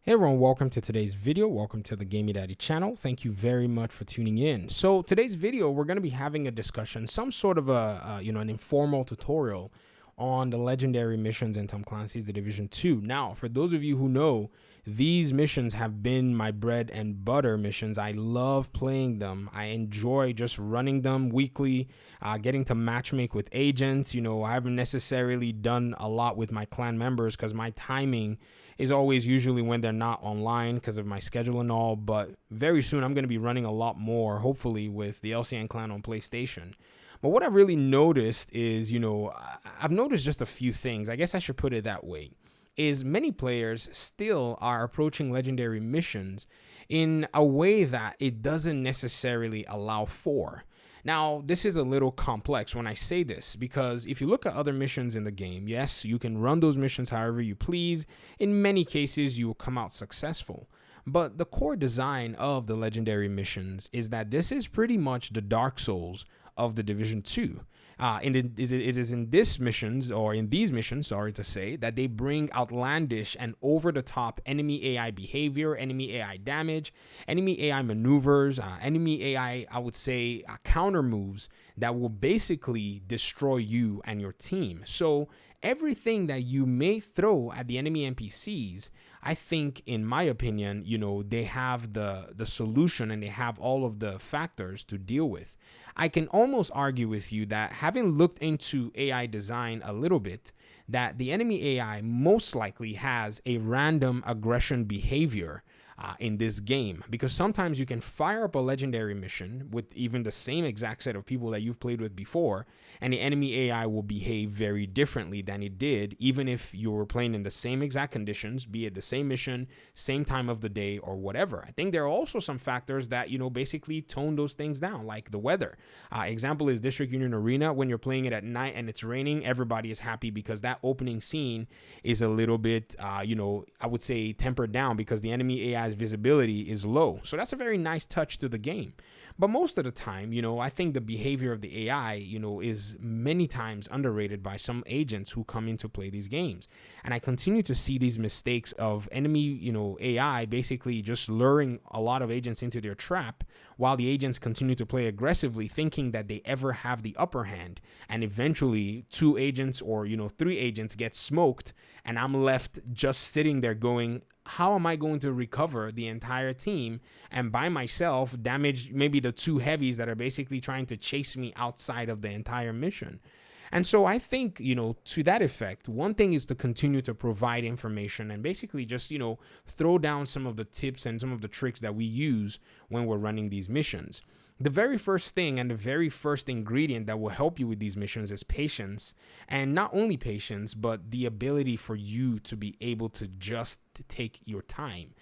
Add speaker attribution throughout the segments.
Speaker 1: Hey everyone, welcome to today's video. Welcome to the Gamey Daddy channel. Thank you very much for tuning in. So today's video, we're going to be having a discussion, some sort of an informal tutorial on the legendary missions in Tom Clancy's The Division 2. Now, for those of you who know, these missions have been my bread and butter missions. I love playing them. I enjoy just running them weekly, getting to matchmake with agents. I haven't necessarily done a lot with my clan members because my timing is always usually when they're not online because of my schedule and all. But very soon I'm going to be running a lot more, hopefully, with the LCN clan on PlayStation. But what I've really noticed is, I've noticed just a few things. I guess I should put it that way. Is many players still are approaching legendary missions in a way that it doesn't necessarily allow for. Now, this is a little complex when I say this, because if you look at other missions in the game, yes, you can run those missions however you please. In many cases, you will come out successful. But the core design of the legendary missions is that this is pretty much the Dark Souls of the Division 2. It is in these missions, sorry to say, that they bring outlandish and over-the-top enemy AI behavior, enemy AI damage, enemy AI maneuvers, enemy AI, I would say, counter moves that will basically destroy you and your team. So everything that you may throw at the enemy NPCs, I think, in my opinion, they have the solution and they have all of the factors to deal with. I can almost argue with you that having looked into AI design a little bit, that the enemy AI most likely has a random aggression behavior in this game, because sometimes you can fire up a legendary mission with even the same exact set of people that you've played with before, and the enemy AI will behave very differently than it did, even if you were playing in the same exact conditions, be it the same mission, same time of the day, or whatever. I think there are also some factors that, basically tone those things down, like the weather. Example is District Union Arena. When you're playing it at night and it's raining, everybody is happy because that opening scene is a little bit, I would say tempered down because the enemy AI's visibility is low. So that's a very nice touch to the game. But most of the time, I think the behavior of the AI, is many times underrated by some agents who come in to play these games. And I continue to see these mistakes of enemy, AI basically just luring a lot of agents into their trap while the agents continue to play aggressively, thinking that they ever have the upper hand. And eventually 2 agents or, 3 agents get smoked and I'm left just sitting there going, how am I going to recover the entire team and by myself damage maybe the 2 heavies that are basically trying to chase me outside of the entire mission? And so I think, to that effect, one thing is to continue to provide information and basically just, throw down some of the tips and some of the tricks that we use when we're running these missions. The very first thing and the very first ingredient that will help you with these missions is patience. And not only patience, but the ability for you to be able to just take your time.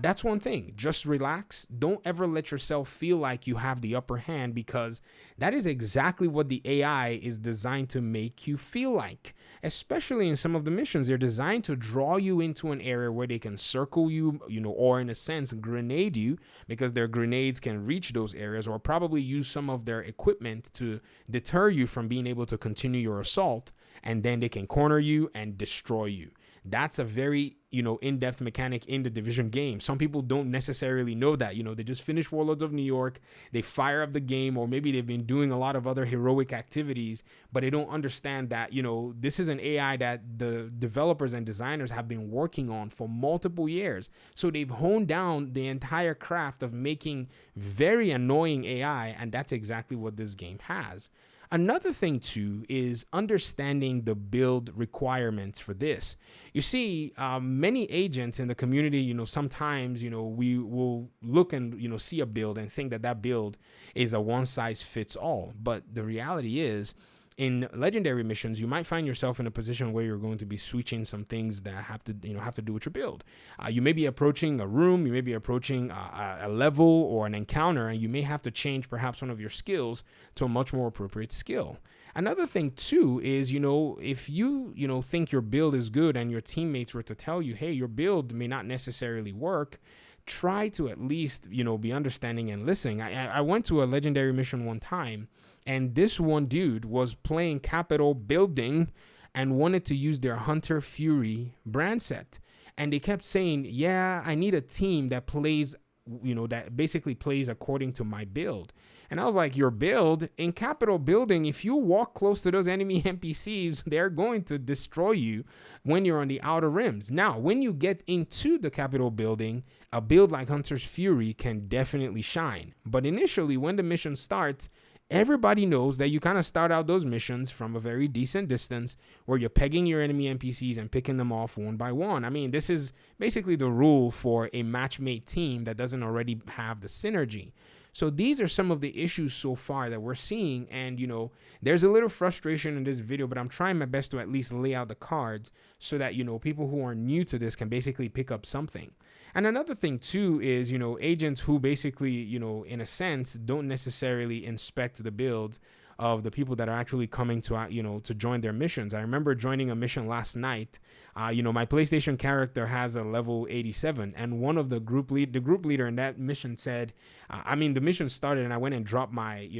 Speaker 1: That's one thing. Just relax. Don't ever let yourself feel like you have the upper hand, because that is exactly what the AI is designed to make you feel like. Especially in some of the missions, they're designed to draw you into an area where they can circle you, or in a sense, grenade you, because their grenades can reach those areas, or probably use some of their equipment to deter you from being able to continue your assault, and then they can corner you and destroy you. That's a very, in-depth mechanic in the Division game. Some people don't necessarily know that. They just finished Warlords of New York, they fire up the game, or maybe they've been doing a lot of other heroic activities, but they don't understand that, this is an AI that the developers and designers have been working on for multiple years. So they've honed down the entire craft of making very annoying AI, and that's exactly what this game has. Another thing, too, is understanding the build requirements for this. You see, many agents in the community, sometimes, we will look and, see a build and think that that build is a one-size-fits-all. But the reality is, in legendary missions, you might find yourself in a position where you're going to be switching some things that have to do with your build. You may be approaching a room, you may be approaching a level or an encounter, and you may have to change perhaps one of your skills to a much more appropriate skill. Another thing too is, if you think your build is good and your teammates were to tell you, hey, your build may not necessarily work, try to at least, be understanding and listening. I went to a legendary mission one time, and this one dude was playing Capital Building and wanted to use their Hunter Fury brand set. And they kept saying, yeah, I need a team that plays, that basically plays according to my build. And I was like, your build? In capital building, if you walk close to those enemy NPCs, they're going to destroy you when you're on the outer rims. Now, when you get into the capital building, a build like Hunter's Fury can definitely shine. But initially, when the mission starts, everybody knows that you kind of start out those missions from a very decent distance where you're pegging your enemy NPCs and picking them off one by one. I mean, this is basically the rule for a matchmade team that doesn't already have the synergy. So these are some of the issues so far that we're seeing. And, there's a little frustration in this video, but I'm trying my best to at least lay out the cards so that, people who are new to this can basically pick up something. And another thing, too, is, agents who basically, in a sense, don't necessarily inspect the builds of the people that are actually coming to, to join their missions. I remember joining a mission last night. My PlayStation character has a level 87, and one of the group leader in that mission said, the mission started and I went and dropped my,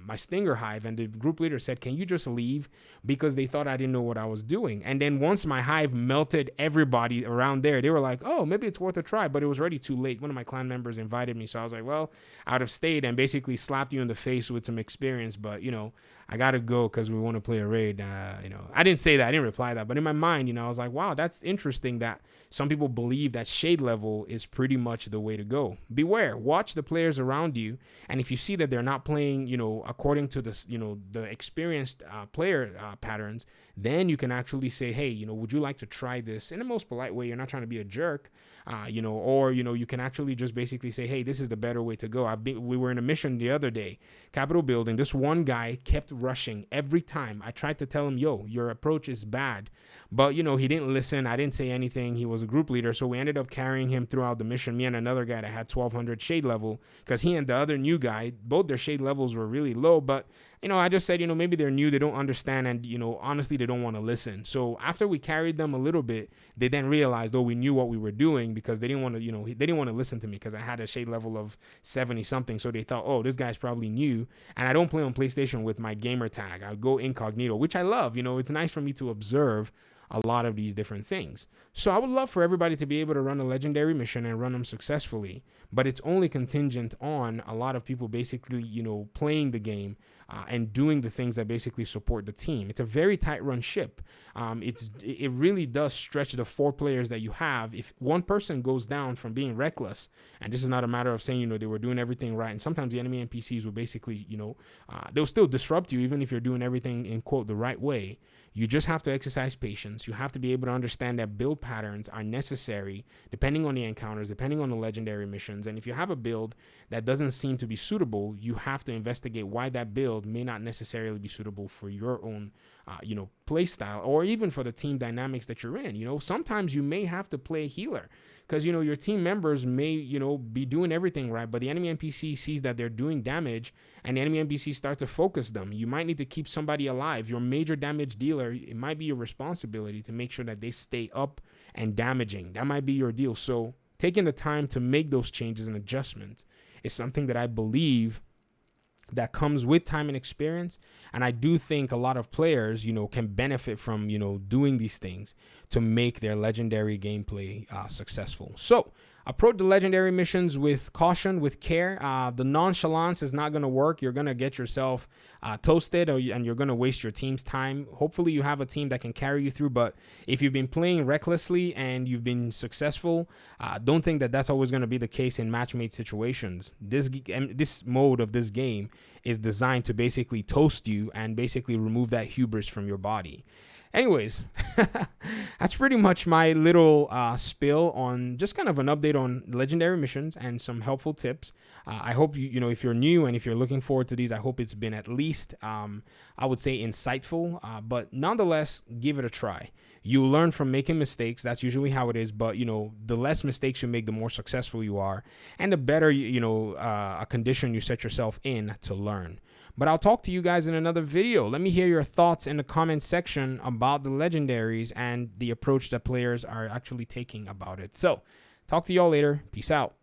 Speaker 1: my stinger hive, and the group leader said, can you just leave? Because they thought I didn't know what I was doing. And then once my hive melted everybody around there, they were like, oh, maybe it's worth a try, but it was already too late. One of my clan members invited me, so I was like, well, I'd have stayed and basically slapped you in the face with some experience, but I gotta go because we want to play a raid. I didn't say that, I didn't reply that, but in my mind, I was like, wow, that's interesting that some people believe that shade level is pretty much the way to go. Beware, watch the players around you, and if you see that they're not playing, according to this, the experienced player patterns, then you can actually say, hey, would you like to try this in the most polite way? You're not trying to be a jerk, or you can actually just basically say, hey, this is the better way to go. We were in a mission the other day, Capitol building. This one guy kept rushing every time. I tried to tell him, yo, your approach is bad, but he didn't listen. I didn't say anything. He was a group leader, so we ended up carrying him throughout the mission. Me and another guy that had 1200 shade level, because he and the other new guy, both their shade levels were really low, but I just said, maybe they're new, they don't understand, and honestly, they don't want to listen. So after we carried them a little bit, they then realized, we knew what we were doing, because they didn't want to, they didn't want to listen to me because I had a shade level of 70 something. So they thought, oh, this guy's probably new, and I don't play on PlayStation with my gamer tag. I go incognito, which I love. It's nice for me to observe a lot of these different things. So I would love for everybody to be able to run a legendary mission and run them successfully, but it's only contingent on a lot of people basically, playing the game and doing the things that basically support the team. It's a very tight run ship. It really does stretch the 4 players that you have. If one person goes down from being reckless, and this is not a matter of saying, they were doing everything right, and sometimes the enemy NPCs will basically, they'll still disrupt you even if you're doing everything in quote the right way. You just have to exercise patience. You have to be able to understand that build patterns are necessary depending on the encounters, depending on the legendary missions. And if you have a build that doesn't seem to be suitable, you have to investigate why that build may not necessarily be suitable for your own play style, or even for the team dynamics that you're in. Sometimes you may have to play a healer because your team members may be doing everything right, but the enemy NPC sees that they're doing damage, and the enemy NPC start to focus them. You might need to keep somebody alive. Your major damage dealer, it might be your responsibility to make sure that they stay up and damaging. That might be your deal. So taking the time to make those changes and adjustments is something that I believe that comes with time and experience. And I do think a lot of players, can benefit from, doing these things to make their legendary gameplay successful. So approach the legendary missions with caution, with care. The nonchalance is not going to work. You're going to get yourself toasted, and you're going to waste your team's time. Hopefully you have a team that can carry you through, but if you've been playing recklessly and you've been successful, don't think that that's always going to be the case in match-made situations. This mode of this game is designed to basically toast you and basically remove that hubris from your body. Anyways, that's pretty much my little spill on just kind of an update on legendary missions and some helpful tips. I hope if you're new and if you're looking forward to these, I hope it's been at least, I would say, insightful. But nonetheless, give it a try. You learn from making mistakes. That's usually how it is. But, the less mistakes you make, the more successful you are, and the better, a condition you set yourself in to learn. But I'll talk to you guys in another video. Let me hear your thoughts in the comment section about the legendaries and the approach that players are actually taking about it. So talk to y'all later. Peace out.